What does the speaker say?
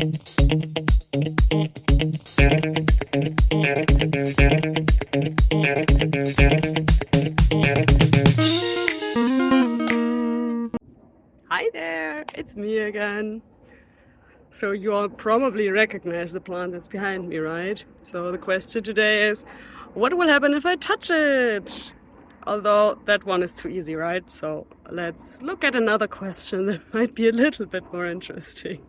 Hi there, it's me again. So you all probably recognize the plant that's behind me, right? So the question today is, what will happen if I touch it? Although that one is too easy, right? So let's look at another question that might be a little bit more interesting.